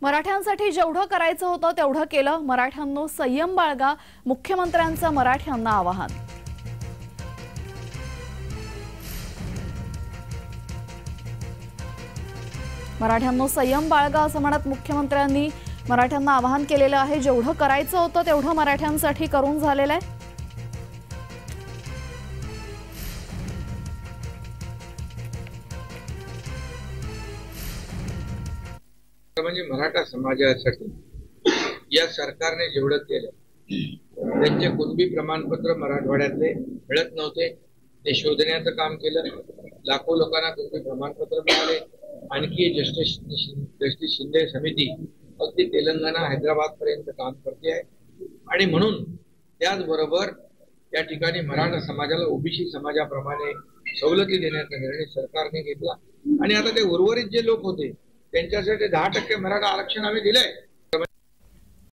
मराठ्यांसाठी जेवढं करायचं होतं तेवढं केलं। मराठ्यांनो संयम बाळगा, मुख्यमंत्र्यांचं मराठ्यांना आवाहन। मराठ्यांनो संयम बाळगा असं म्हणत मुख्यमंत्र्यांनी मराठ्यांना आवाहन केलेलं आहे। जेवढं करायचं होतं तेवढं मराठ्यांसाठी करून झालेलं आहे। म्हणजे मराठा समाजासाठी या सरकारने जेवढं केलं, त्यांचे कुणबी प्रमाणपत्र मराठवाड्यातले मिळत नव्हते, ते शोधण्याचं काम केलं। लाखो लोकांना कुणबी प्रमाणपत्र मिळाले। आणखी जस्टिस शिंदे समिती अगदी तेलंगणा हैदराबाद पर्यंत काम करते आहे। आणि म्हणून त्याचबरोबर या ठिकाणी मराठा समाजाला ओबीसी समाजाप्रमाणे सवलती देण्याचा निर्णय सरकारने घेतला। आणि आता ते उर्वरित जे लोक होते त्यांच्यासाठी 10% मराठा आरक्षण आम्ही दिलंय।